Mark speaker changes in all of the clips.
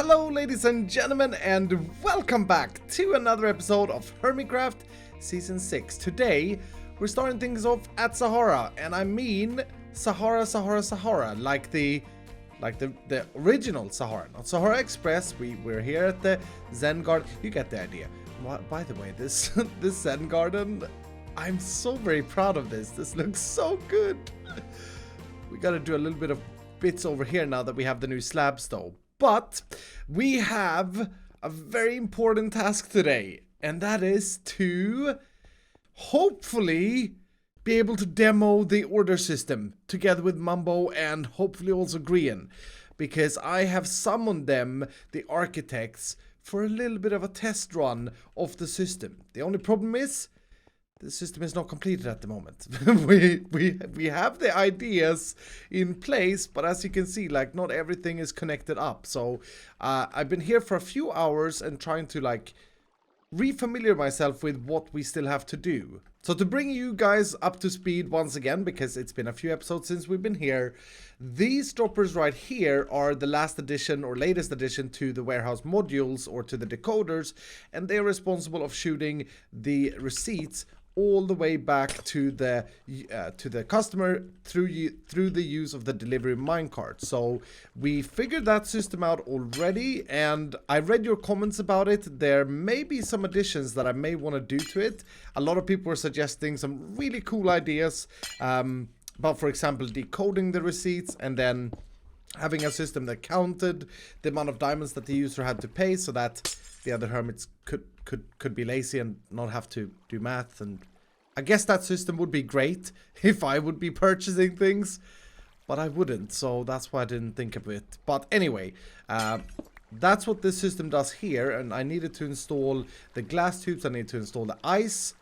Speaker 1: Hello ladies and gentlemen, and welcome back to another episode of Hermitcraft Season 6. Today we're starting things off at Sahara, and I mean Sahara, like the original Sahara, not Sahara Express. We're here at the Zen Garden. You get the idea. By the way, this Zen Garden, I'm so very proud of this. This looks so good. We gotta do a little bit of bits over here now that we have the new slabs though. But we have a very important task today, and that is to hopefully be able to demo the order system together with Mumbo and hopefully also Grian, because I have summoned them, the architects, for a little bit of a test run of the system. The only problem is the system is not completed at the moment. we have the ideas in place, but as you can see, like, not everything is connected up. So I've been here for a few hours and trying to like refamiliar myself with what we still have to do. So to bring you guys up to speed once again, because it's been a few episodes since we've been here, these droppers right here are the last addition or latest addition to the warehouse modules or to the decoders, and they're responsible of shooting the receipts all the way back to the customer through the use of the delivery minecart. So we figured that system out already, and I read your comments about it. There may be some additions that I may want to do to it. A lot of people were suggesting some really cool ideas about, for example, decoding the receipts and then having a system that counted the amount of diamonds that the user had to pay, so that the other hermits could be lazy and not have to do math. And I guess that system would be great if I would be purchasing things, but I wouldn't, so that's why I didn't think of it. But anyway, that's what this system does here, and I needed to install the glass tubes, I need to install the ice.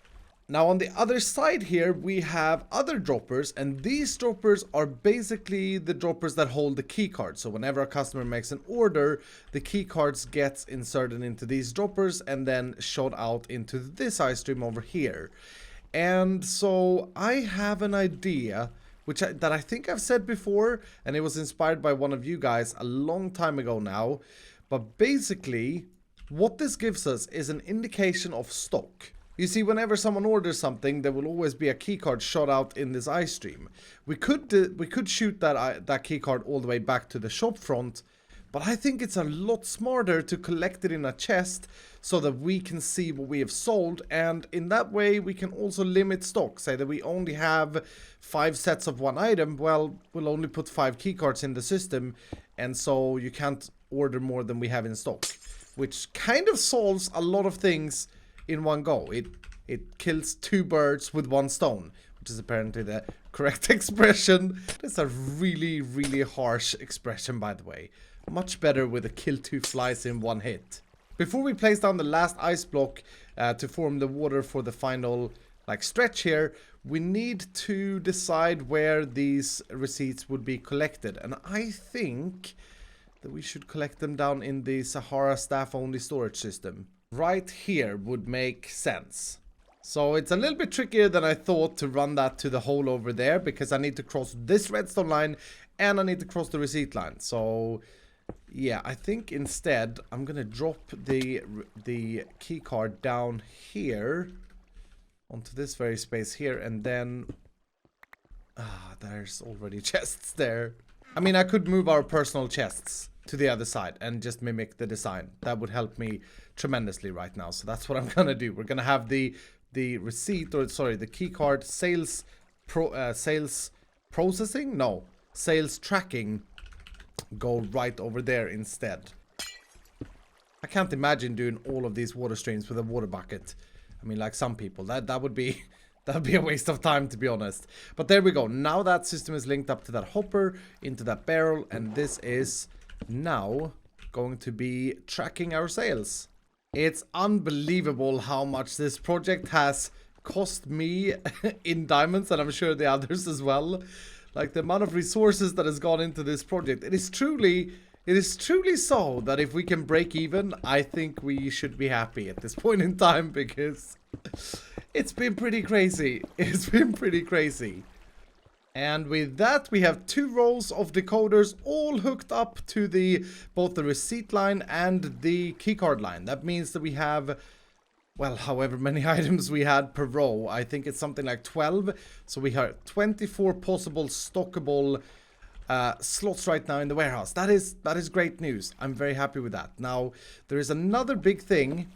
Speaker 1: Now on the other side here we have other droppers, and these droppers are basically the droppers that hold the key cards. So whenever a customer makes an order, the key cards gets inserted into these droppers and then shot out into this ice stream over here. And so I have an idea that I think I've said before, and it was inspired by one of you guys a long time ago now. But basically what this gives us is an indication of stock. You see, whenever someone orders something, there will always be a keycard shot out in this ice stream. We could shoot that keycard all the way back to the shop front, but I think it's a lot smarter to collect it in a chest so that we can see what we have sold, and in that way we can also limit stock. Say that we only have 5 sets of one item, well, we'll only put 5 keycards in the system, and so you can't order more than we have in stock, which kind of solves a lot of things in one go. It kills 2 birds with 1 stone, which is apparently the correct expression. That's a really harsh expression, by the way. Much better with a kill 2 flies in 1 hit. Before we place down the last ice block to form the water for the final like stretch here, we need to decide where these receipts would be collected, and I think that we should collect them down in the Sahara staff only storage system. Right here would make sense. So it's a little bit trickier than I thought to run that to the hole over there, because I need to cross this redstone line and I need to cross the receipt line. So yeah, I think instead I'm gonna drop the key card down here onto this very space here, and then there's already chests there. I mean, I could move our personal chests to the other side and just mimic the design. That would help me tremendously right now, so that's what I'm gonna do. We're gonna have the receipt, or sorry, the key card sales processing, no, sales tracking go right over there instead. I can't imagine doing all of these water streams with a water bucket. I mean, like some people, that would be a waste of time, to be honest. But there we go. Now that system is linked up to that hopper, into that barrel, and this is now going to be tracking our sales. It's unbelievable how much this project has cost me in diamonds, and I'm sure the others as well. Like, the amount of resources that has gone into this project. It is truly so that if we can break even, I think we should be happy at this point in time, because it's been pretty crazy. It's been pretty crazy. And with that, we have 2 rows of decoders all hooked up to both the receipt line and the keycard line. That means that we have, well, however many items we had per row. I think it's something like 12. So we have 24 possible stockable slots right now in the warehouse. That is great news. I'm very happy with that. Now, there is another big thing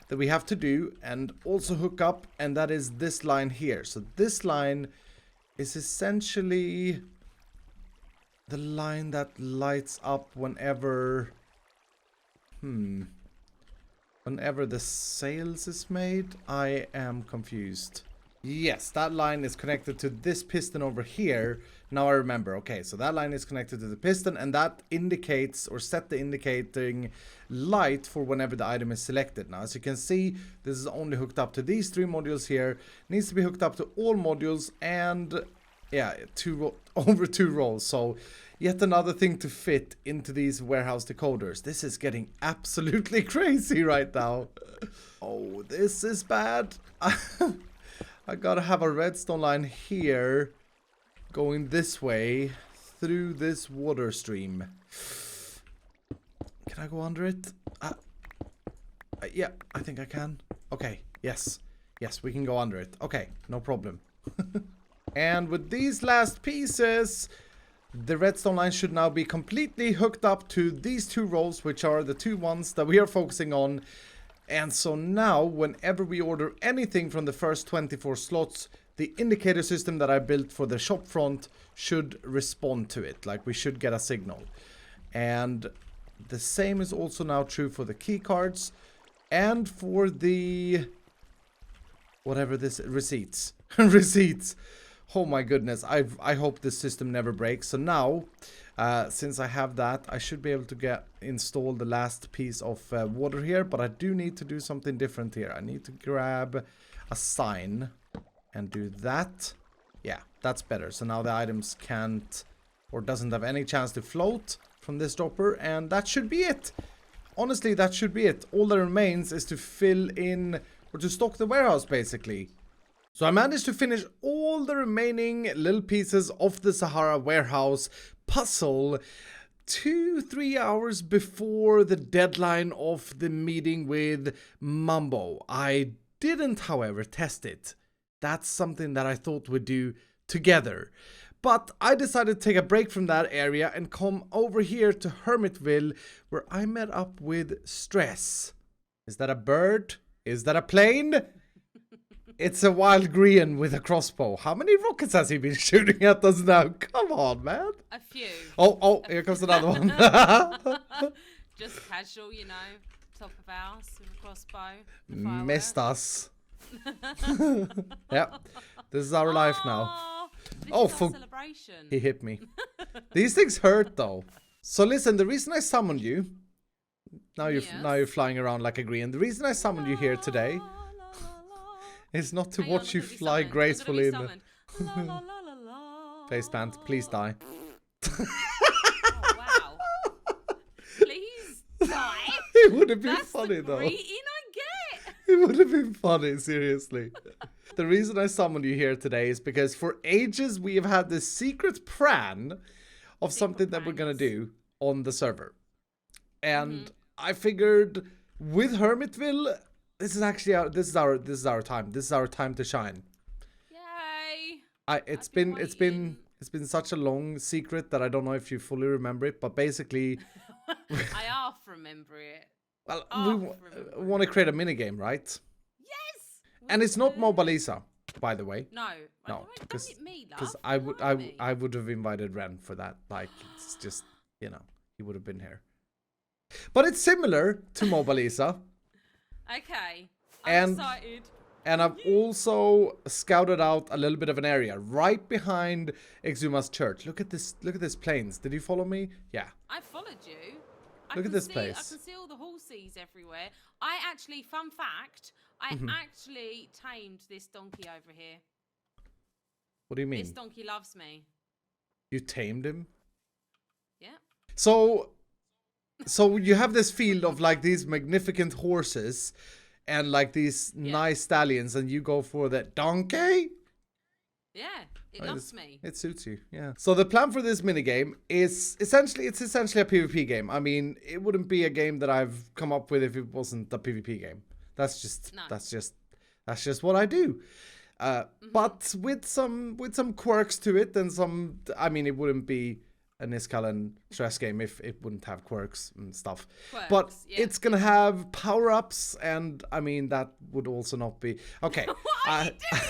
Speaker 1: that we have to do and also hook up, and that is this line here. So this line is essentially the line that lights up whenever whenever the sales is made. I am confused. Yes, that line is connected to this piston over here. Now I remember. Okay, so that line is connected to the piston, and that indicates or set the indicating light for whenever the item is selected. Now, as you can see, this is only hooked up to these 3 modules here. It needs to be hooked up to all modules, and yeah, over 2 rows. So yet another thing to fit into these warehouse decoders. This is getting absolutely crazy right now. Oh, this is bad. I gotta have a redstone line here going this way through this water stream. Can I go under it? Yeah, I think I can. Okay, yes. Yes, we can go under it. Okay, no problem. And with these last pieces, the redstone line should now be completely hooked up to these 2 rows, which are the 2 ones that we are focusing on. And so now, whenever we order anything from the first 24 slots, the indicator system that I built for the shop front should respond to it. Like, we should get a signal. And the same is also now true for the key cards and for the whatever this receipts. Receipts. Oh my goodness, I hope this system never breaks. So now, since I have that, I should be able to install the last piece of water here. But I do need to do something different here. I need to grab a sign and do that. Yeah, that's better. So now the items can't or doesn't have any chance to float from this dropper. And that should be it. Honestly, that should be it. All that remains is to fill in or to stock the warehouse, basically. So I managed to finish all the remaining little pieces of the Sahara warehouse puzzle 2-3 hours before the deadline of the meeting with Mumbo. I didn't, however, test it. That's something that I thought we'd do together. But I decided to take a break from that area and come over here to Hermitville, where I met up with Stress. Is that a bird? Is that a plane? It's a wild green with a crossbow. How many rockets has he been shooting at us now? Come on, man.
Speaker 2: A few.
Speaker 1: Oh, here comes another one.
Speaker 2: Just casual, you know. Top of house with a crossbow.
Speaker 1: Missed us. Yep. This is our life now.
Speaker 2: This is our celebration.
Speaker 1: He hit me. These things hurt though. So listen, the reason I summoned you, now you're flying around like a green. The reason I summoned you here today is not to watch you fly gracefully in the face plant. Please die.
Speaker 2: Oh, wow. Please die.
Speaker 1: It would have been funny
Speaker 2: That's
Speaker 1: though.
Speaker 2: the greeting I get.
Speaker 1: It would have been funny, seriously. The reason I summoned you here today is because for ages we have had this secret plan of something that we're gonna do on the server. And I figured with Hermitville, this is actually this is our time. This is our time to shine.
Speaker 2: Yay!
Speaker 1: It's been such a long secret that I don't know if you fully remember it, but basically
Speaker 2: I half remember it.
Speaker 1: well, we want to create a minigame, right?
Speaker 2: Yes.
Speaker 1: And it's not Mobalisa, by the way.
Speaker 2: No.
Speaker 1: No,
Speaker 2: because me, love.
Speaker 1: Because I would have invited Ren for that. Like, it's just, you know, he would have been here. But it's similar to Mobalisa.
Speaker 2: Okay. I'm excited.
Speaker 1: And I've also scouted out a little bit of an area right behind Exuma's church. Look at this plains. Did you follow me? Yeah.
Speaker 2: I followed you.
Speaker 1: Look at this place.
Speaker 2: I can see all the horses everywhere. I actually, fun fact, I actually tamed this donkey over here.
Speaker 1: What do you mean?
Speaker 2: This donkey loves me.
Speaker 1: You tamed him?
Speaker 2: Yeah.
Speaker 1: So you have this field of like these magnificent horses and like these nice stallions, and you go for that donkey?
Speaker 2: Yeah, it loves me.
Speaker 1: It suits you, yeah. So the plan for this minigame is essentially a PvP game. I mean, it wouldn't be a game that I've come up with if it wasn't a PvP game. That's just what I do. But with some quirks to it and some, I mean, it wouldn't be an Iskall and Stress game if it wouldn't have quirks and stuff. But it's gonna have power-ups, and I mean, that would also not be okay.
Speaker 2: What are you doing? Like,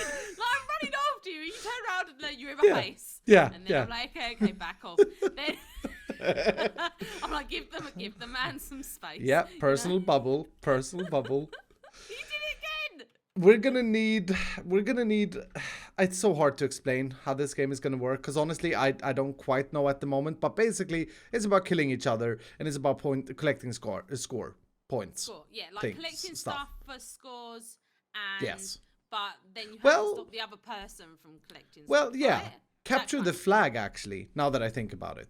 Speaker 2: I'm running after you. You turn around and then you're in my face.
Speaker 1: Yeah.
Speaker 2: And then I'm like, okay, back off. Then I'm like, give the man some space.
Speaker 1: Yeah, personal bubble.
Speaker 2: You did it again.
Speaker 1: We're gonna need it's so hard to explain how this game is gonna work, because honestly I don't quite know at the moment, but basically it's about killing each other, and it's about collecting score points.
Speaker 2: Yeah, like collecting stuff for scores, and
Speaker 1: yes,
Speaker 2: but then you have to stop the other person from collecting stuff.
Speaker 1: Yeah,
Speaker 2: right?
Speaker 1: capture the flag, actually, now that I think about it.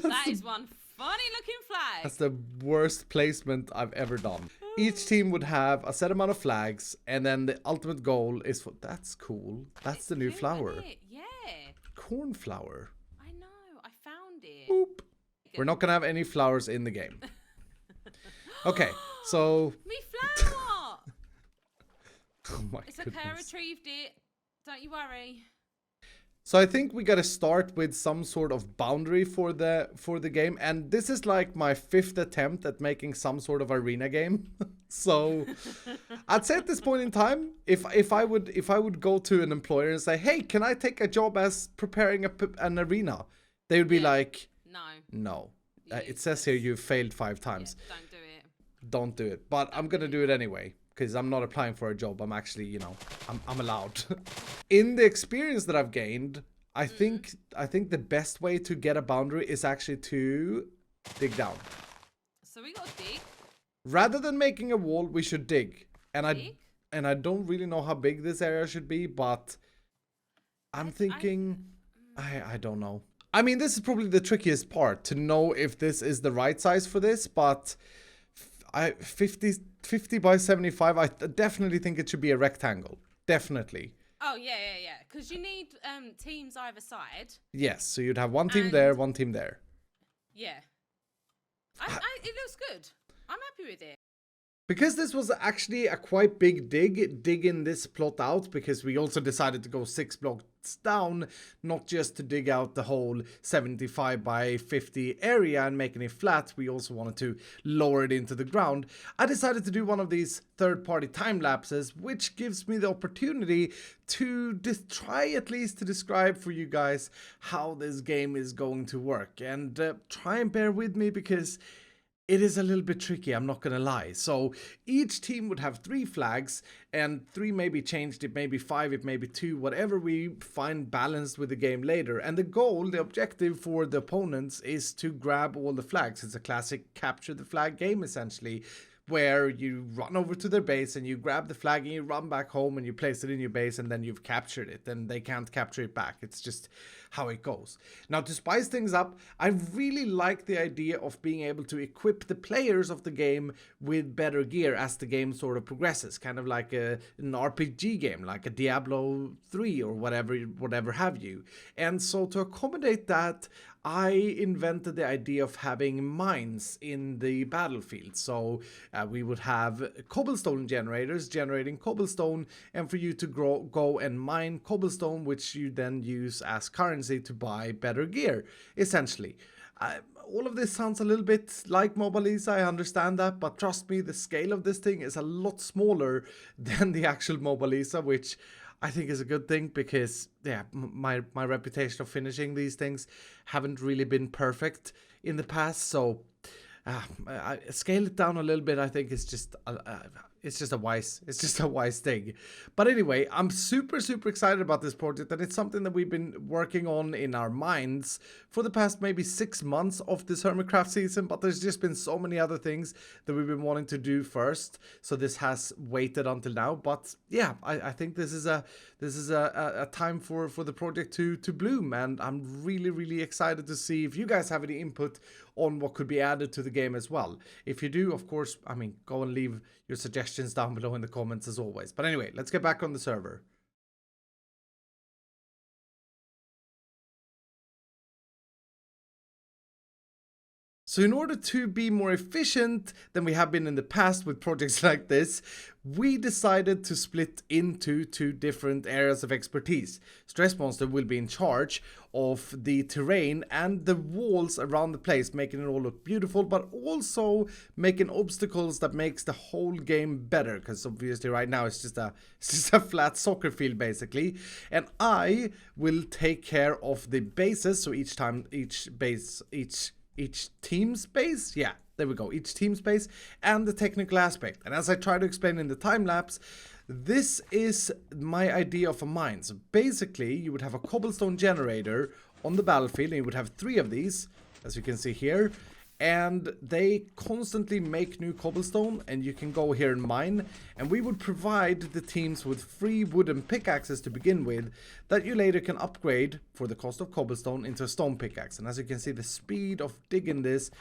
Speaker 2: That is one funny looking flag.
Speaker 1: That's the worst placement I've ever done. Each team would have a set amount of flags, and then the ultimate goal is for... That's cool. That's the new flower.
Speaker 2: Yeah.
Speaker 1: Cornflower.
Speaker 2: I know. I found it.
Speaker 1: Boop. We're not gonna have any flowers in the game. Okay, so...
Speaker 2: Me flower!
Speaker 1: Oh my
Speaker 2: It's
Speaker 1: goodness.
Speaker 2: okay, I retrieved it. Don't you worry.
Speaker 1: So I think we gotta start with some sort of boundary for the game, and this is like my 5th attempt at making some sort of arena game. So I'd say at this point in time, if I would go to an employer and say, hey, can I take a job as preparing an arena? They would be like, no. It says here you've failed 5 times.
Speaker 2: Yeah, don't do it.
Speaker 1: Don't do it. But I'm gonna do it anyway, because I'm not applying for a job. I'm actually, you know, I'm allowed. In the experience that I've gained, I think the best way to get a boundary is actually to dig down.
Speaker 2: So we got to dig.
Speaker 1: Rather than making a wall, we should dig. And I don't really know how big this area should be, but I'm thinking I don't know. I mean, this is probably the trickiest part, to know if this is the right size for this, but 50 by 75, I definitely think it should be a rectangle. Definitely.
Speaker 2: Oh, yeah. Because you need teams either side.
Speaker 1: Yes, so you'd have one team there, one team there.
Speaker 2: Yeah. It looks good. I'm happy with it.
Speaker 1: Because this was actually a quite big digging this plot out, because we also decided to go 6 blocks down, not just to dig out the whole 75 by 50 area and making it flat, we also wanted to lower it into the ground. I decided to do one of these third-party time lapses, which gives me the opportunity to try at least to describe for you guys how this game is going to work, and try and bear with me, because it is a little bit tricky, I'm not gonna lie. So each team would have 3 flags, and 3 may be changed, it may be 5, it may be 2, whatever we find balanced with the game later. And the goal, the objective for the opponents is to grab all the flags. It's a classic capture the flag game, essentially, where you run over to their base and you grab the flag and you run back home and you place it in your base, and then you've captured it and they can't capture it back. It's just how it goes. Now, to spice things up, I really like the idea of being able to equip the players of the game with better gear as the game sort of progresses, kind of like an RPG game, like a Diablo 3 or whatever have you. And so to accommodate that, I invented the idea of having mines in the battlefield. So we would have cobblestone generators generating cobblestone, and for you to go and mine cobblestone, which you then use as currency to buy better gear, essentially. All of this sounds a little bit like Mobile Lisa, I understand that, but trust me, the scale of this thing is a lot smaller than the actual Mobile Lisa, which I think is a good thing, because yeah, my reputation of finishing these things haven't really been perfect in the past. So I scale it down a little bit. I think it's just a wise thing. But anyway, I'm super excited about this project, and it's something that we've been working on in our minds for the past maybe 6 months of this Hermitcraft season. But there's just been so many other things that we've been wanting to do first, so this has waited until now. But yeah, I think this is a time for the project to bloom, and I'm really excited to see if you guys have any input on what could be added to the game as well. If you do, of course, I mean, go and leave your suggestions down below in the comments as always. But anyway, let's get back on the server. So in order to be more efficient than we have been in the past with projects like this, we decided to split into 2 different areas of expertise. Stressmonster will be in charge of the terrain and the walls around the place, making it all look beautiful, but also making obstacles that makes the whole game better, because obviously right now it's just a flat soccer field basically. And I will take care of the bases, so each team's base, yeah, there we go, each team's base, and the technical aspect. And as I try to explain in the time lapse, this is my idea of a mine. So basically you would have a cobblestone generator on the battlefield, and you would have 3 of these, as you can see here, and they constantly make new cobblestone, and you can go here and mine, and we would provide the teams with free wooden pickaxes to begin with that you later can upgrade for the cost of cobblestone into a stone pickaxe. And as you can see, the speed of digging this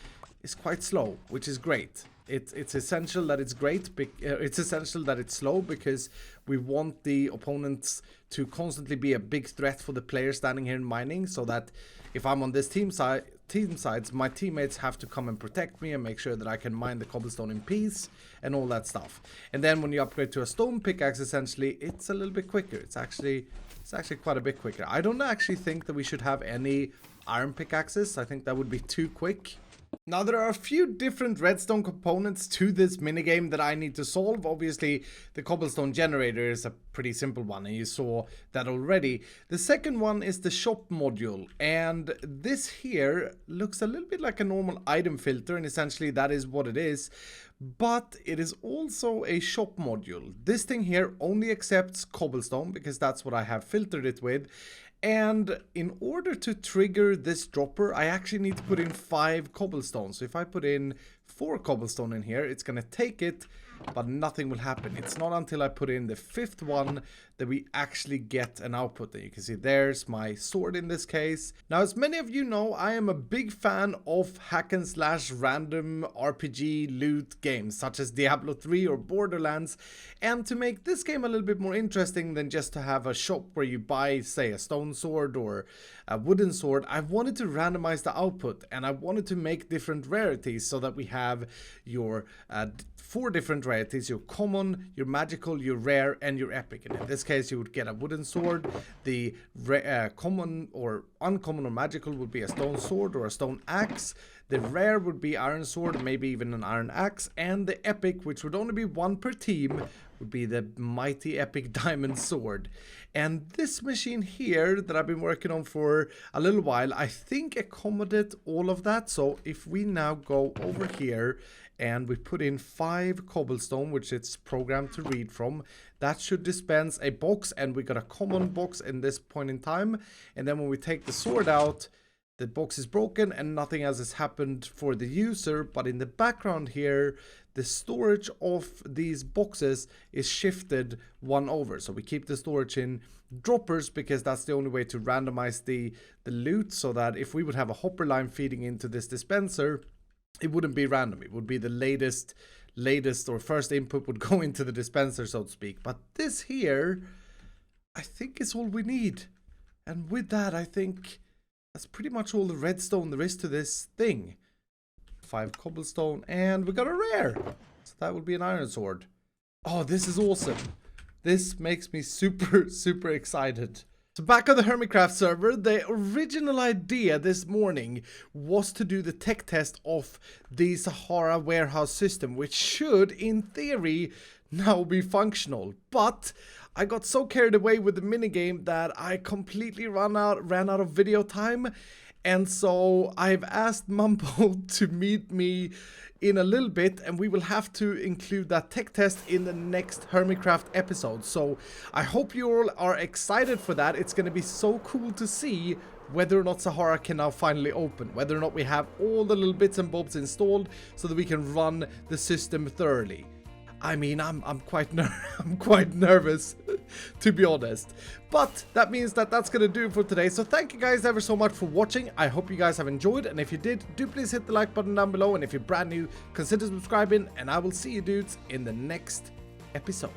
Speaker 1: is quite slow, which is great. It's essential that it's great. It's essential that it's slow, because we want the opponents to constantly be a big threat for the player standing here and mining, so that if I'm on this team sides, my teammates have to come and protect me and make sure that I can mine the cobblestone in peace and all that stuff. And then when you upgrade to a stone pickaxe, essentially, it's a little bit quicker. It's actually quite a bit quicker. I don't actually think that we should have any iron pickaxes. I think that would be too quick. Now, there are a few different redstone components to this minigame that I need to solve. Obviously, the cobblestone generator is a pretty simple one, and you saw that already. The second one is the shop module, and this here looks a little bit like a normal item filter, and essentially that is what it is. But it is also a shop module. This thing here only accepts cobblestone, because that's what I have filtered it with. And in order to trigger this dropper, I actually need to put in 5 cobblestone. So if I put in 4 cobblestone in here, it's gonna take it, but nothing will happen. It's not until I put in the 5th one that we actually get an output. And you can see there's my sword in this case. Now, as many of you know, I am a big fan of hack and slash random RPG loot games such as Diablo 3 or Borderlands. And to make this game a little bit more interesting than just to have a shop where you buy, say, a stone sword or a wooden sword, I wanted to randomize the output, and I wanted to make different rarities so that we have your 4 different rarities: your common, your magical, your rare, and your epic. And in this case, you would get a wooden sword. The common or uncommon or magical would be a stone sword or a stone axe. The rare would be iron sword, maybe even an iron axe. And the epic, which would only be 1 per team, would be the mighty epic diamond sword. And this machine here that I've been working on for a little while, I think accommodate all of that. So if we now go over here and we put in 5 cobblestone, which it's programmed to read from, that should dispense a box, and we got a common box in this point in time. And then when we take the sword out, the box is broken and nothing else has happened for the user. But in the background here, the storage of these boxes is shifted 1 over. So we keep the storage in droppers, because that's the only way to randomize the loot, so that if we would have a hopper line feeding into this dispenser, it wouldn't be random. It would be the latest or first input would go into the dispenser, so to speak. But this here, I think is all we need. And with that, I think that's pretty much all the redstone there is to this thing. 5 cobblestone, and we got a rare. So that would be an iron sword. Oh, this is awesome. This makes me super, super excited. So back on the Hermitcraft server, the original idea this morning was to do the tech test of the Sahara warehouse system, which should, in theory, now be functional. But I got so carried away with the minigame that I completely ran out of video time. And so I've asked Mumbo to meet me in a little bit, and we will have to include that tech test in the next Hermitcraft episode. So I hope you all are excited for that. It's going to be so cool to see whether or not Sahara can now finally open, whether or not we have all the little bits and bobs installed so that we can run the system thoroughly. I mean, I'm quite nervous, to be honest. But that means that that's going to do it for today. So thank you guys ever so much for watching. I hope you guys have enjoyed. And if you did, do please hit the like button down below. And if you're brand new, consider subscribing. And I will see you dudes in the next episode.